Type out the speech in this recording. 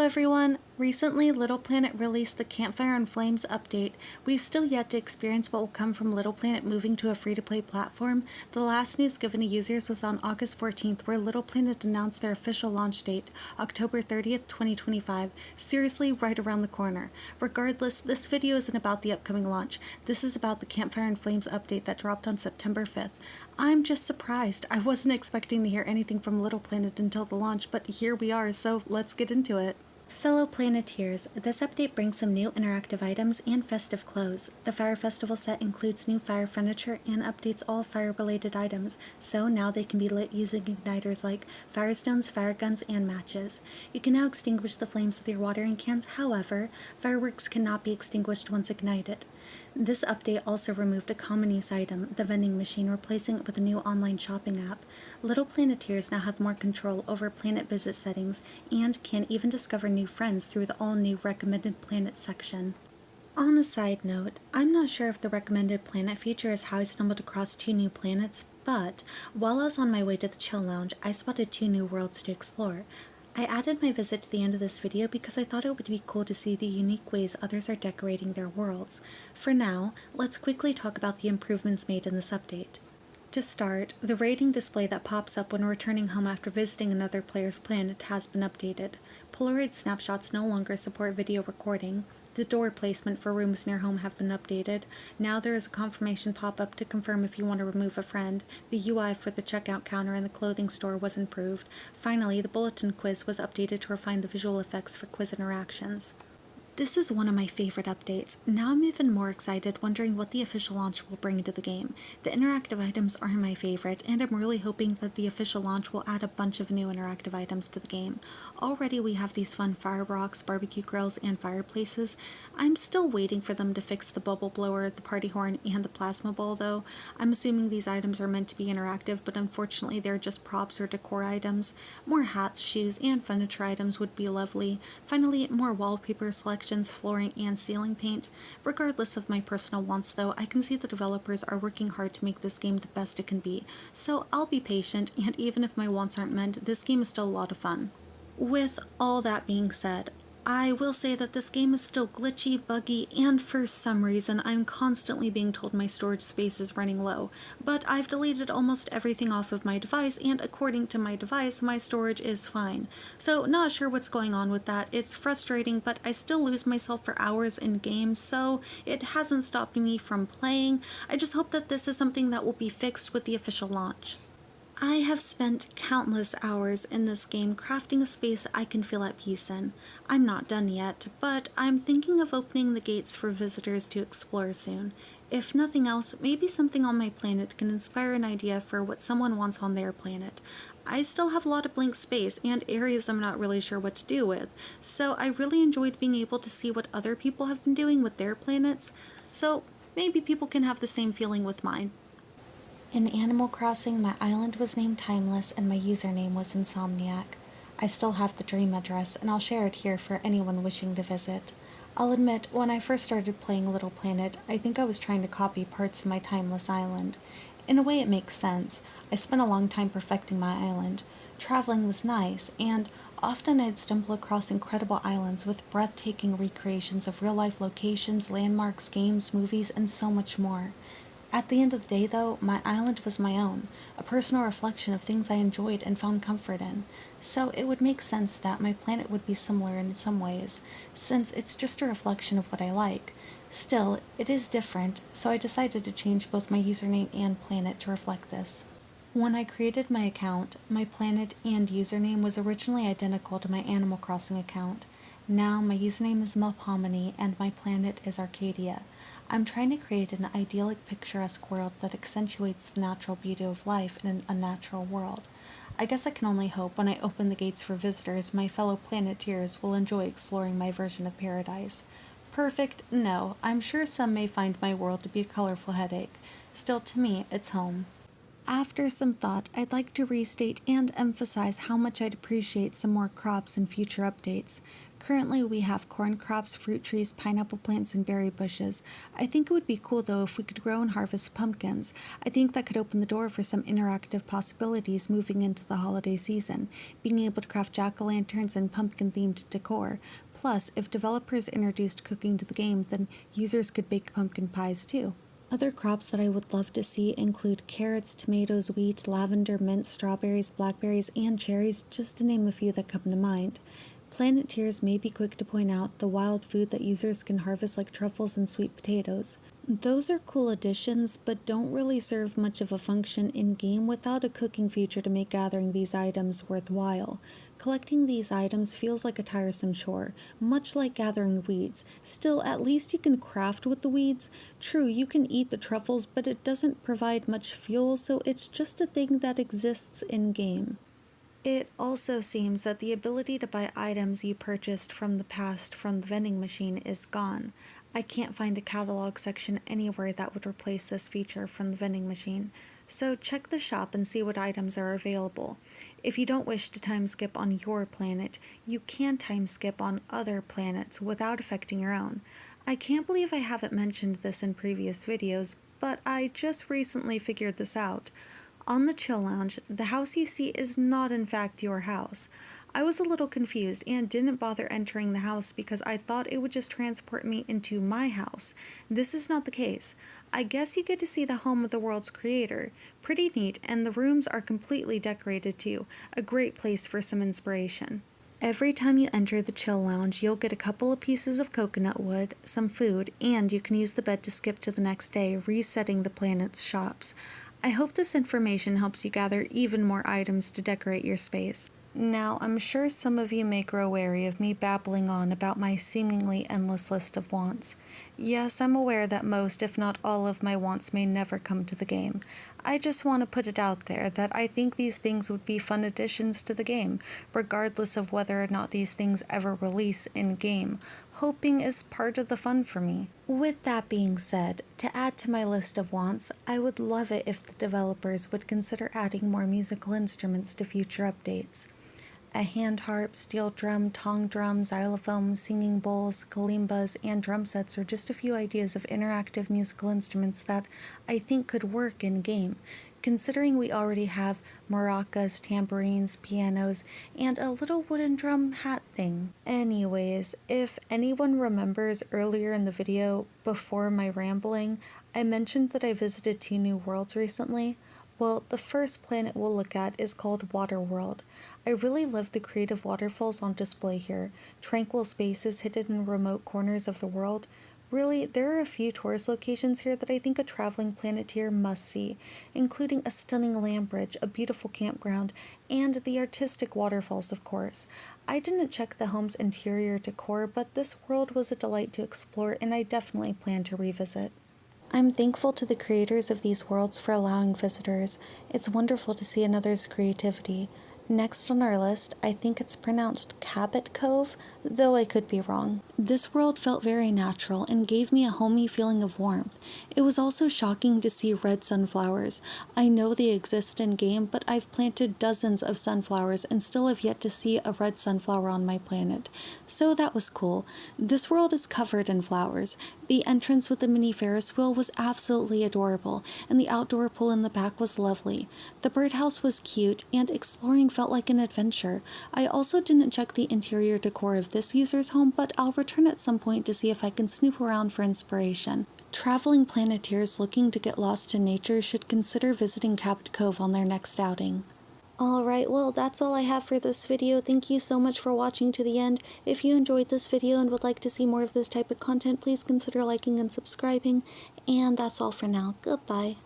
everyone! Recently, Little Planet released the Campfire and Flames update. We've still yet to experience what will come from Little Planet moving to a free-to-play platform. The last news given to users was on August 14th, where Little Planet announced their official launch date, October 30th, 2025. Seriously, right around the corner. Regardless, this video isn't about the upcoming launch. This is about the Campfire and Flames update that dropped on September 5th. I'm just surprised. I wasn't expecting to hear anything from Little Planet until the launch, but here we are, so let's get into it. Fellow Planeteers, this update brings some new interactive items and festive clothes. The Fire Festival set includes new fire furniture and updates all fire-related items, so now they can be lit using igniters like firestones, fire guns, and matches. You can now extinguish the flames with your watering cans, however, fireworks cannot be extinguished once ignited. This update also removed a common use item, the vending machine, replacing it with a new online shopping app. Little Planeteers now have more control over planet visit settings and can even discover new friends through the all-new Recommended Planet section. On a side note, I'm not sure if the Recommended Planet feature is how I stumbled across 2 new planets, but while I was on my way to the Chill Lounge, I spotted 2 new worlds to explore. I added my visit to the end of this video because I thought it would be cool to see the unique ways others are decorating their worlds. For now, let's quickly talk about the improvements made in this update. To start, the rating display that pops up when returning home after visiting another player's planet has been updated. Polaroid snapshots no longer support video recording. The door placement for rooms near home have been updated. Now there is a confirmation pop-up to confirm if you want to remove a friend. The UI for the checkout counter in the clothing store was improved. Finally, the bulletin quiz was updated to refine the visual effects for quiz interactions. This is one of my favorite updates. Now I'm even more excited, wondering what the official launch will bring to the game. The interactive items are my favorite, and I'm really hoping that the official launch will add a bunch of new interactive items to the game. Already we have these fun fire rocks, barbecue grills, and fireplaces. I'm still waiting for them to fix the bubble blower, the party horn, and the plasma bowl though. I'm assuming these items are meant to be interactive, but unfortunately they're just props or decor items. More hats, shoes, and furniture items would be lovely. Finally, more wallpaper selections, flooring, and ceiling paint. Regardless of my personal wants though, I can see the developers are working hard to make this game the best it can be, so I'll be patient, and even if my wants aren't met, this game is still a lot of fun. With all that being said, I will say that this game is still glitchy, buggy, and for some reason I'm constantly being told my storage space is running low. But I've deleted almost everything off of my device, and according to my device, my storage is fine. So not sure what's going on with that. It's frustrating, but I still lose myself for hours in games, so it hasn't stopped me from playing. I just hope that this is something that will be fixed with the official launch. I have spent countless hours in this game crafting a space I can feel at peace in. I'm not done yet, but I'm thinking of opening the gates for visitors to explore soon. If nothing else, maybe something on my planet can inspire an idea for what someone wants on their planet. I still have a lot of blank space and areas I'm not really sure what to do with, so I really enjoyed being able to see what other people have been doing with their planets, so maybe people can have the same feeling with mine. In Animal Crossing, my island was named Timeless and my username was Insomniac. I still have the dream address, and I'll share it here for anyone wishing to visit. I'll admit, when I first started playing Little Planet, I think I was trying to copy parts of my Timeless island. In a way it makes sense. I spent a long time perfecting my island. Traveling was nice, and often I'd stumble across incredible islands with breathtaking recreations of real-life locations, landmarks, games, movies, and so much more. At the end of the day, though, my island was my own, a personal reflection of things I enjoyed and found comfort in, so it would make sense that my planet would be similar in some ways, since it's just a reflection of what I like. Still, it is different, so I decided to change both my username and planet to reflect this. When I created my account, my planet and username was originally identical to my Animal Crossing account. Now my username is Melpomene and my planet is Arcadia. I'm trying to create an idyllic, picturesque world that accentuates the natural beauty of life in an unnatural world. I guess I can only hope when I open the gates for visitors, my fellow Planeteers will enjoy exploring my version of paradise. Perfect? No. I'm sure some may find my world to be a colorful headache. Still, to me, it's home. After some thought, I'd like to restate and emphasize how much I'd appreciate some more crops in future updates. Currently, we have corn crops, fruit trees, pineapple plants, and berry bushes. I think it would be cool though if we could grow and harvest pumpkins. I think that could open the door for some interactive possibilities moving into the holiday season, being able to craft jack-o'-lanterns and pumpkin-themed decor. Plus, if developers introduced cooking to the game, then users could bake pumpkin pies too. Other crops that I would love to see include carrots, tomatoes, wheat, lavender, mint, strawberries, blackberries, and cherries, just to name a few that come to mind. Planeteers may be quick to point out the wild food that users can harvest like truffles and sweet potatoes. Those are cool additions, but don't really serve much of a function in-game without a cooking feature to make gathering these items worthwhile. Collecting these items feels like a tiresome chore, much like gathering weeds. Still, at least you can craft with the weeds. True, you can eat the truffles, but it doesn't provide much fuel, so it's just a thing that exists in-game. It also seems that the ability to buy items you purchased from the past from the vending machine is gone. I can't find a catalog section anywhere that would replace this feature from the vending machine, so check the shop and see what items are available. If you don't wish to time skip on your planet, you can time skip on other planets without affecting your own. I can't believe I haven't mentioned this in previous videos, but I just recently figured this out. On the Chill Lounge, the house you see is not in fact your house. I was a little confused and didn't bother entering the house because I thought it would just transport me into my house. This is not the case. I guess you get to see the home of the world's creator. Pretty neat, and the rooms are completely decorated too. A great place for some inspiration. Every time you enter the Chill Lounge, you'll get a couple of pieces of coconut wood, some food, and you can use the bed to skip to the next day, resetting the planet's shops. I hope this information helps you gather even more items to decorate your space. Now, I'm sure some of you may grow wary of me babbling on about my seemingly endless list of wants. Yes, I'm aware that most, if not all, of my wants may never come to the game. I just want to put it out there that I think these things would be fun additions to the game, regardless of whether or not these things ever release in-game. Hoping is part of the fun for me. With that being said, to add to my list of wants, I would love it if the developers would consider adding more musical instruments to future updates. A hand harp, steel drum, tong drum, xylophone, singing bowls, kalimbas, and drum sets are just a few ideas of interactive musical instruments that I think could work in-game, considering we already have maracas, tambourines, pianos, and a little wooden drum hat thing. Anyways, if anyone remembers earlier in the video, before my rambling, I mentioned that I visited 2 new worlds recently. Well, the first planet we'll look at is called Waterworld. I really love the creative waterfalls on display here, tranquil spaces hidden in remote corners of the world. Really, there are a few tourist locations here that I think a traveling planeteer must see, including a stunning land bridge, a beautiful campground, and the artistic waterfalls, of course. I didn't check the home's interior decor, but this world was a delight to explore, and I definitely plan to revisit. I'm thankful to the creators of these worlds for allowing visitors. It's wonderful to see another's creativity. Next on our list, I think it's pronounced Cabot Cove, though I could be wrong. This world felt very natural and gave me a homey feeling of warmth. It was also shocking to see red sunflowers. I know they exist in-game, but I've planted dozens of sunflowers and still have yet to see a red sunflower on my planet. So that was cool. This world is covered in flowers. The entrance with the mini Ferris wheel was absolutely adorable, and the outdoor pool in the back was lovely. The birdhouse was cute, and exploring felt like an adventure. I also didn't check the interior decor of this user's home, but I'll return at some point to see if I can snoop around for inspiration. Traveling planeteers looking to get lost in nature should consider visiting Cabot Cove on their next outing. Alright, well that's all I have for this video. Thank you so much for watching to the end. If you enjoyed this video and would like to see more of this type of content, please consider liking and subscribing. And that's all for now. Goodbye.